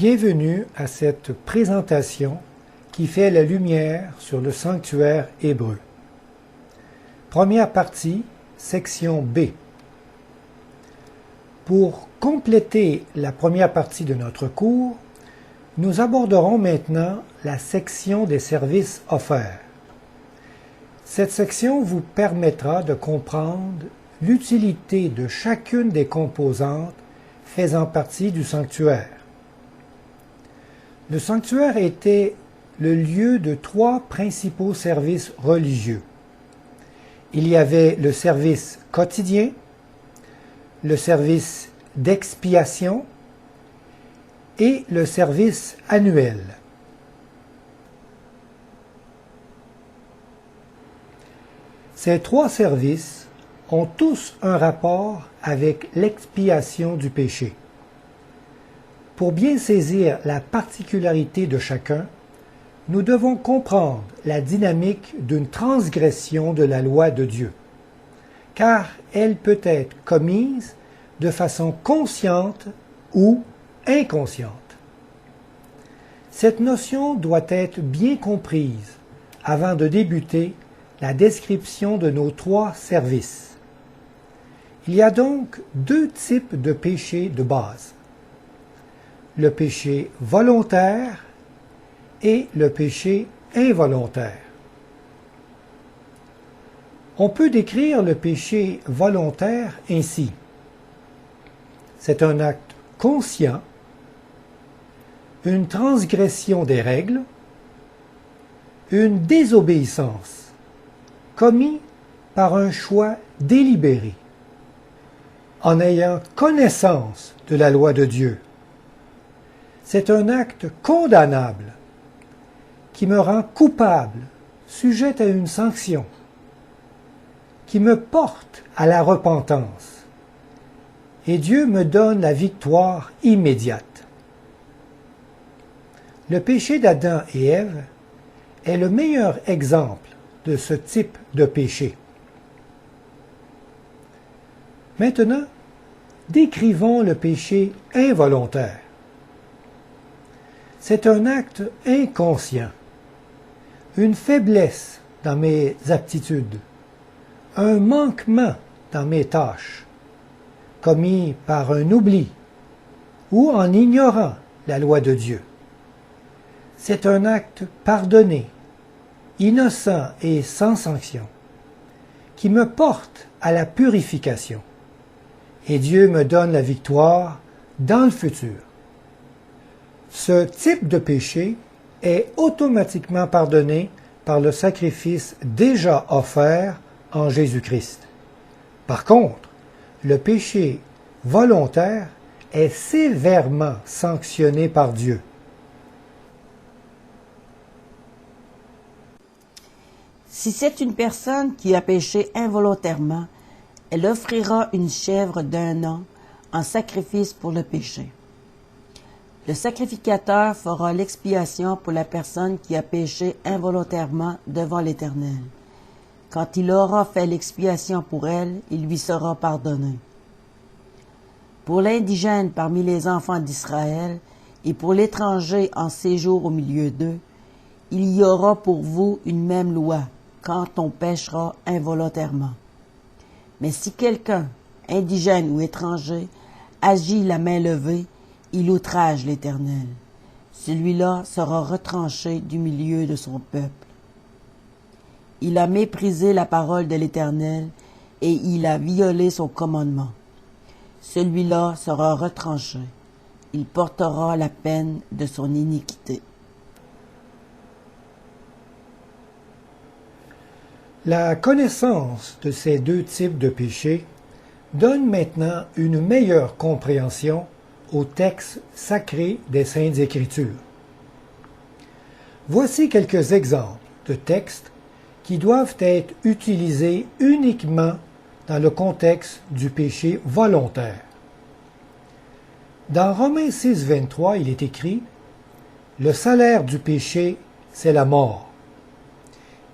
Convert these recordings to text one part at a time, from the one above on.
Bienvenue à cette présentation qui fait la lumière sur le sanctuaire hébreu. Première partie, section B. Pour compléter la première partie de notre cours, nous aborderons maintenant la section des services offerts. Cette section vous permettra de comprendre l'utilité de chacune des composantes faisant partie du sanctuaire. Le sanctuaire était le lieu de trois principaux services religieux. Il y avait le service quotidien, le service d'expiation et le service annuel. Ces trois services ont tous un rapport avec l'expiation du péché. Pour bien saisir la particularité de chacun, nous devons comprendre la dynamique d'une transgression de la loi de Dieu, car elle peut être commise de façon consciente ou inconsciente. Cette notion doit être bien comprise avant de débuter la description de nos trois services. Il y a donc deux types de péchés de base: le péché volontaire et le péché involontaire. On peut décrire le péché volontaire ainsi. C'est un acte conscient, une transgression des règles, une désobéissance, commis par un choix délibéré, en ayant connaissance de la loi de Dieu. C'est un acte condamnable qui me rend coupable, sujet à une sanction, qui me porte à la repentance, et Dieu me donne la victoire immédiate. Le péché d'Adam et Ève est le meilleur exemple de ce type de péché. Maintenant, décrivons le péché involontaire. C'est un acte inconscient, une faiblesse dans mes aptitudes, un manquement dans mes tâches, commis par un oubli ou en ignorant la loi de Dieu. C'est un acte pardonné, innocent et sans sanction, qui me porte à la purification, et Dieu me donne la victoire dans le futur. Ce type de péché est automatiquement pardonné par le sacrifice déjà offert en Jésus-Christ. Par contre, le péché volontaire est sévèrement sanctionné par Dieu. Si c'est une personne qui a péché involontairement, elle offrira une chèvre d'1 an en sacrifice pour le péché. Le sacrificateur fera l'expiation pour la personne qui a péché involontairement devant l'Éternel. Quand il aura fait l'expiation pour elle, il lui sera pardonné. Pour l'indigène parmi les enfants d'Israël et pour l'étranger en séjour au milieu d'eux, il y aura pour vous une même loi quand on péchera involontairement. Mais si quelqu'un, indigène ou étranger, agit la main levée, il outrage l'Éternel. Celui-là sera retranché du milieu de son peuple. Il a méprisé la parole de l'Éternel et il a violé son commandement. Celui-là sera retranché. Il portera la peine de son iniquité. La connaissance de ces deux types de péchés donne maintenant une meilleure compréhension au texte sacré des Saintes Écritures. Voici quelques exemples de textes qui doivent être utilisés uniquement dans le contexte du péché volontaire. Dans Romains 6, 23, il est écrit « Le salaire du péché, c'est la mort ».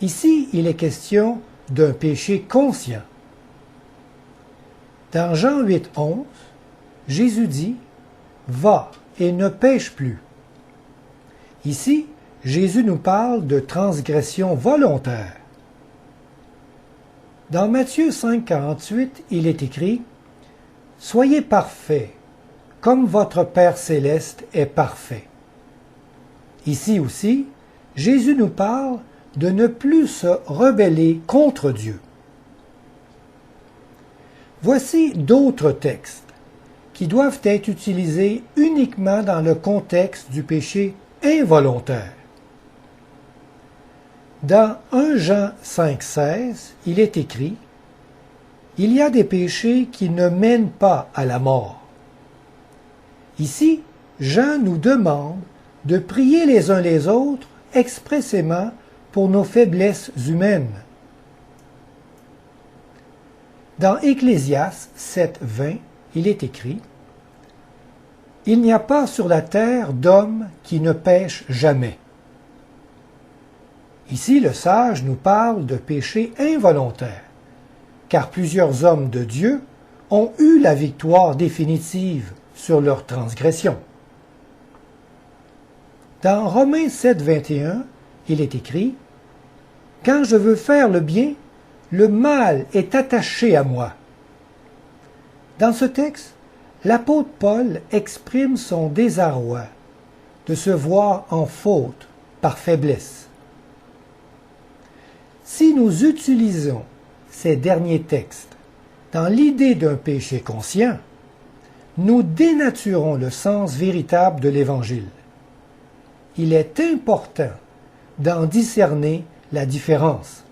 Ici, il est question d'un péché conscient. Dans Jean 8, 11, Jésus dit « Va et ne pêche plus. Ici, Jésus nous parle de transgression volontaire. Dans Matthieu 5, 48, il est écrit « Soyez parfaits, comme votre Père céleste est parfait. » Ici aussi, Jésus nous parle de ne plus se rebeller contre Dieu. Voici d'autres textes qui doivent être utilisés uniquement dans le contexte du péché involontaire. Dans 1 Jean 5,16, il est écrit « Il y a des péchés qui ne mènent pas à la mort. » Ici, Jean nous demande de prier les uns les autres expressément pour nos faiblesses humaines. Dans Ecclésiaste 7,20, il est écrit « Il n'y a pas sur la terre d'homme qui ne pêche jamais. » Ici, le sage nous parle de péché involontaire, car plusieurs hommes de Dieu ont eu la victoire définitive sur leur transgression. Dans Romains 7, 21, il est écrit « Quand je veux faire le bien, le mal est attaché à moi. » Dans ce texte, l'apôtre Paul exprime son désarroi de se voir en faute par faiblesse. Si nous utilisons ces derniers textes dans l'idée d'un péché conscient, nous dénaturons le sens véritable de l'Évangile. Il est important d'en discerner la différence.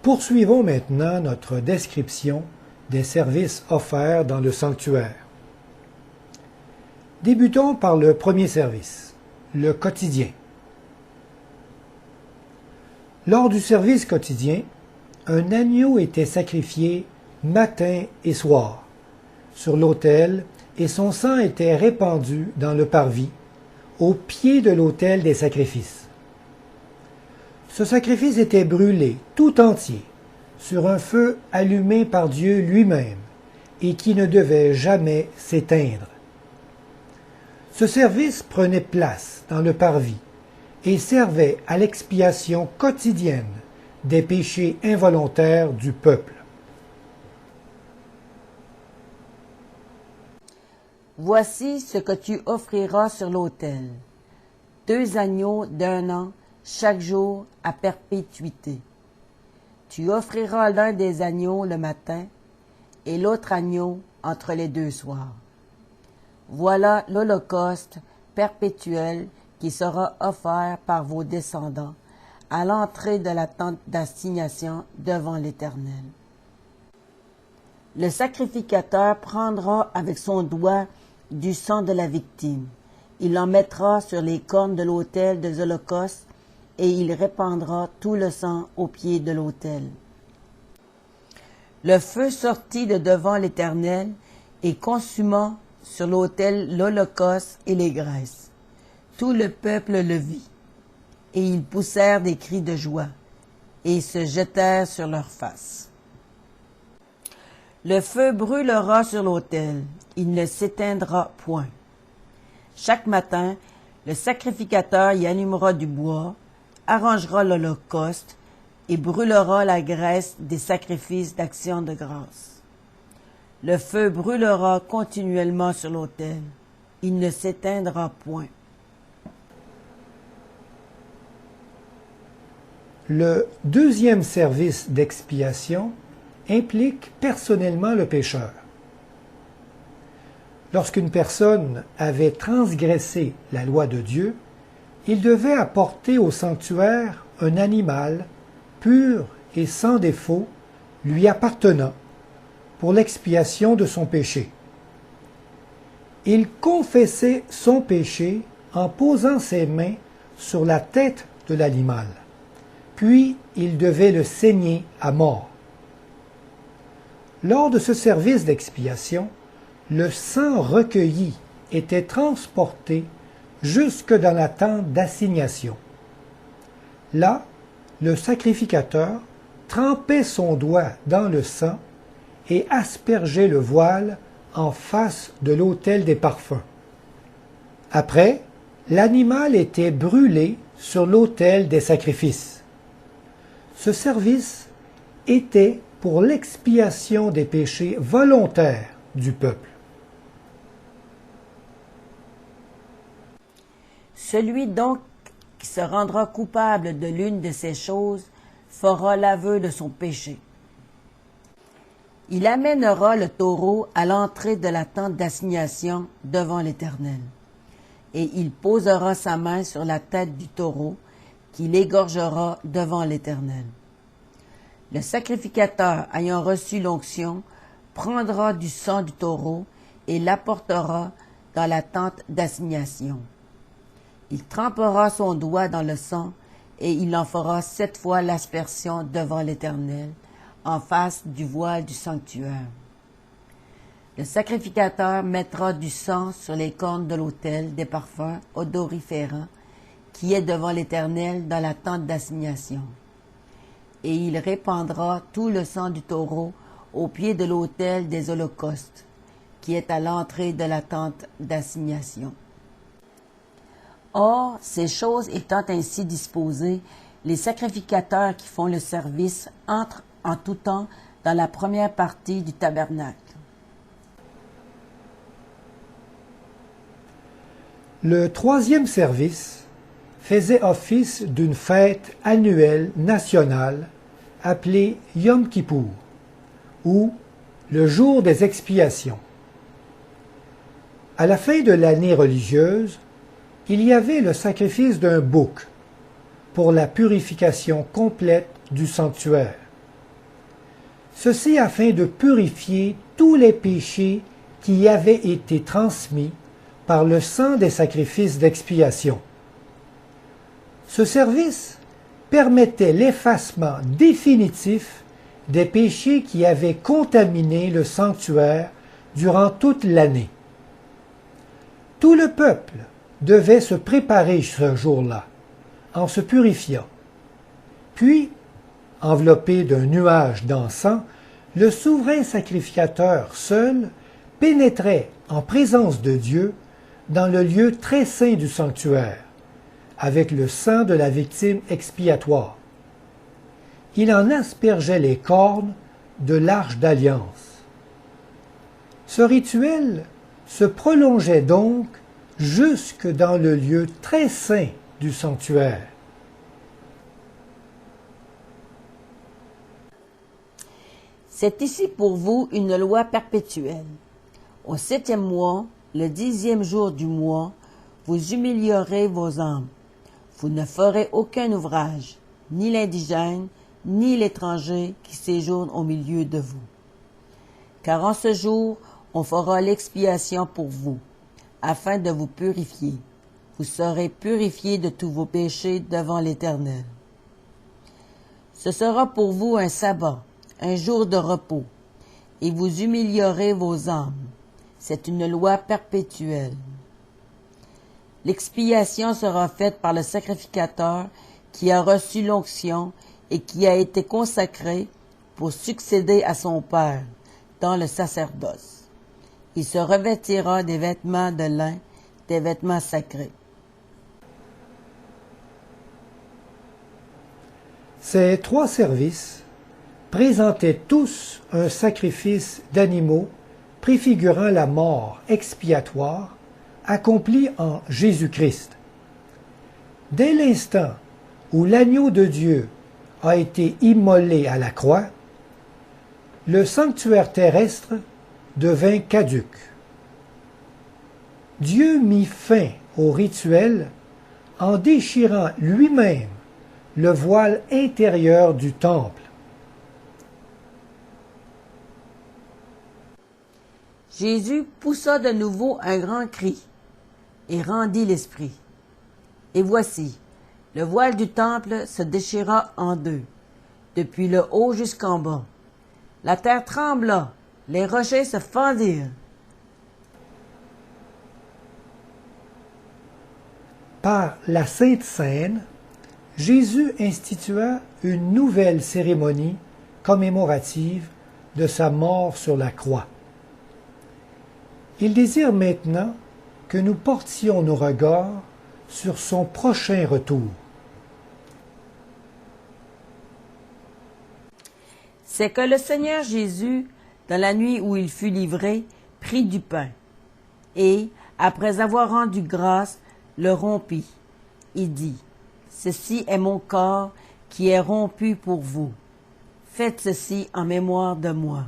Poursuivons maintenant notre description des services offerts dans le sanctuaire. Débutons par le premier service, le quotidien. Lors du service quotidien, un agneau était sacrifié matin et soir sur l'autel et son sang était répandu dans le parvis, au pied de l'autel des sacrifices. Ce sacrifice était brûlé tout entier sur un feu allumé par Dieu lui-même et qui ne devait jamais s'éteindre. Ce service prenait place dans le parvis et servait à l'expiation quotidienne des péchés involontaires du peuple. Voici ce que tu offriras sur l'autel. 2 agneaux d'1 an, chaque jour à perpétuité. Tu offriras l'un des agneaux le matin et l'autre agneau entre les 2 soirs. Voilà l'holocauste perpétuel qui sera offert par vos descendants à l'entrée de la tente d'assignation devant l'Éternel. Le sacrificateur prendra avec son doigt du sang de la victime. Il en mettra sur les cornes de l'autel des holocaustes et il répandra tout le sang au pied de l'autel. Le feu sortit de devant l'Éternel et consuma sur l'autel l'holocauste et les graisses. Tout le peuple le vit, et ils poussèrent des cris de joie, et se jetèrent sur leurs faces. Le feu brûlera sur l'autel, il ne s'éteindra point. Chaque matin, le sacrificateur y allumera du bois, arrangera l'holocauste et brûlera la graisse des sacrifices d'action de grâce. Le feu brûlera continuellement sur l'autel, il ne s'éteindra point. Le deuxième service d'expiation implique personnellement le pécheur. Lorsqu'une personne avait transgressé la loi de Dieu, il devait apporter au sanctuaire un animal pur et sans défaut lui appartenant pour l'expiation de son péché. Il confessait son péché en posant ses mains sur la tête de l'animal, puis il devait le saigner à mort. Lors de ce service d'expiation, le sang recueilli était transporté jusque dans la tente d'assignation. Là, le sacrificateur trempait son doigt dans le sang et aspergeait le voile en face de l'autel des parfums. Après, l'animal était brûlé sur l'autel des sacrifices. Ce service était pour l'expiation des péchés volontaires du peuple. Celui donc qui se rendra coupable de l'une de ces choses fera l'aveu de son péché. Il amènera le taureau à l'entrée de la tente d'assignation devant l'Éternel. Et il posera sa main sur la tête du taureau, qu'il égorgera devant l'Éternel. Le sacrificateur, ayant reçu l'onction, prendra du sang du taureau et l'apportera dans la tente d'assignation. Il trempera son doigt dans le sang et il en fera 7 fois l'aspersion devant l'Éternel, en face du voile du sanctuaire. Le sacrificateur mettra du sang sur les cornes de l'autel des parfums odoriférants qui est devant l'Éternel dans la tente d'assignation. Et il répandra tout le sang du taureau au pied de l'autel des holocaustes, qui est à l'entrée de la tente d'assignation. Or, ces choses étant ainsi disposées, les sacrificateurs qui font le service entrent en tout temps dans la première partie du tabernacle. Le troisième service faisait office d'une fête annuelle nationale appelée Yom Kippour, ou le jour des expiations. À la fin de l'année religieuse, il y avait le sacrifice d'un bouc pour la purification complète du sanctuaire. Ceci afin de purifier tous les péchés qui y avaient été transmis par le sang des sacrifices d'expiation. Ce service permettait l'effacement définitif des péchés qui avaient contaminé le sanctuaire durant toute l'année. Tout le peuple devait se préparer ce jour-là, en se purifiant. Puis, enveloppé d'un nuage d'encens, le souverain sacrificateur seul pénétrait en présence de Dieu dans le lieu très saint du sanctuaire, avec le sang de la victime expiatoire. Il en aspergeait les cornes de l'arche d'alliance. Ce rituel se prolongeait donc jusque dans le lieu très saint du sanctuaire. C'est ici pour vous une loi perpétuelle. Au 7e mois, le 10e jour du mois, vous humilierez vos âmes. Vous ne ferez aucun ouvrage, ni l'indigène, ni l'étranger qui séjourne au milieu de vous. Car en ce jour, on fera l'expiation pour vous, afin de vous purifier. Vous serez purifiés de tous vos péchés devant l'Éternel. Ce sera pour vous un sabbat, un jour de repos, et vous humilierez vos âmes. C'est une loi perpétuelle. L'expiation sera faite par le sacrificateur qui a reçu l'onction et qui a été consacré pour succéder à son Père dans le sacerdoce. Il se revêtira des vêtements de lin, des vêtements sacrés. Ces 3 services présentaient tous un sacrifice d'animaux préfigurant la mort expiatoire accomplie en Jésus-Christ. Dès l'instant où l'agneau de Dieu a été immolé à la croix, le sanctuaire terrestre devint caduc. Dieu mit fin au rituel en déchirant lui-même le voile intérieur du temple. Jésus poussa de nouveau un grand cri et rendit l'esprit. Et voici, le voile du temple se déchira en deux, depuis le haut jusqu'en bas. La terre trembla, les rochers se fendirent. Par la Sainte Seine, Jésus institua une nouvelle cérémonie commémorative de sa mort sur la croix. Il désire maintenant que nous portions nos regards sur son prochain retour. C'est que le Seigneur Jésus, dans la nuit où il fut livré, prit du pain et, après avoir rendu grâce, le rompit. Il dit, « Ceci est mon corps qui est rompu pour vous. Faites ceci en mémoire de moi. »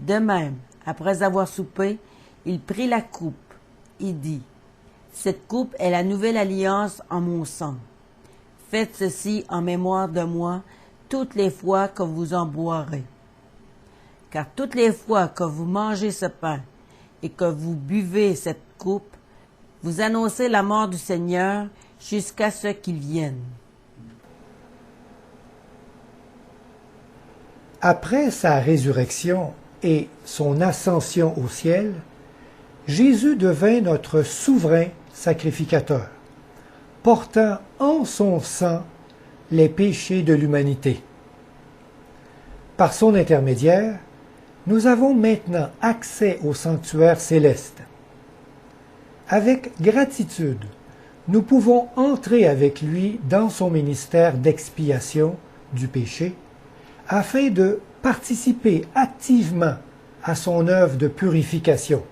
De même, après avoir soupé, il prit la coupe. Il dit, « Cette coupe est la nouvelle alliance en mon sang. Faites ceci en mémoire de moi toutes les fois que vous en boirez. Car toutes les fois que vous mangez ce pain et que vous buvez cette coupe, vous annoncez la mort du Seigneur jusqu'à ce qu'il vienne. » Après sa résurrection et son ascension au ciel, Jésus devint notre souverain sacrificateur, portant en son sang les péchés de l'humanité. Par son intermédiaire, nous avons maintenant accès au sanctuaire céleste. Avec gratitude, nous pouvons entrer avec lui dans son ministère d'expiation du péché, afin de participer activement à son œuvre de purification.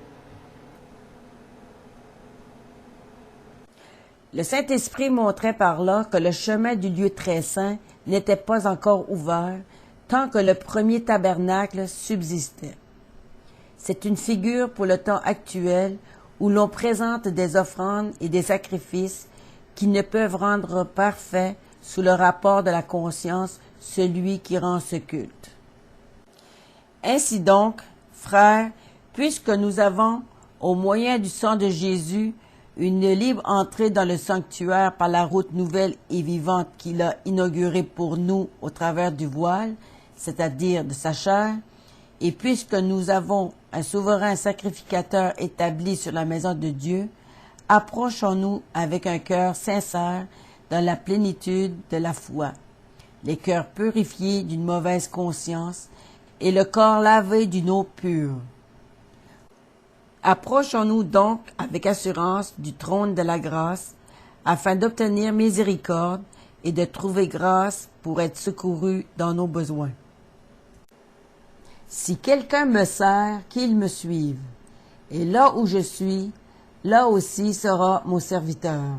Le Saint-Esprit montrait par là que le chemin du lieu très saint n'était pas encore ouvert tant que le premier tabernacle subsistait. C'est une figure pour le temps actuel où l'on présente des offrandes et des sacrifices qui ne peuvent rendre parfait sous le rapport de la conscience celui qui rend ce culte. Ainsi donc, frères, puisque nous avons, au moyen du sang de Jésus, une libre entrée dans le sanctuaire par la route nouvelle et vivante qu'il a inaugurée pour nous au travers du voile, c'est-à-dire de sa chair, et puisque nous avons un souverain sacrificateur établi sur la maison de Dieu, approchons-nous avec un cœur sincère dans la plénitude de la foi, les cœurs purifiés d'une mauvaise conscience et le corps lavé d'une eau pure. Approchons-nous donc avec assurance du trône de la grâce, afin d'obtenir miséricorde et de trouver grâce pour être secouru dans nos besoins. Si quelqu'un me sert, qu'il me suive, et là où je suis, là aussi sera mon serviteur.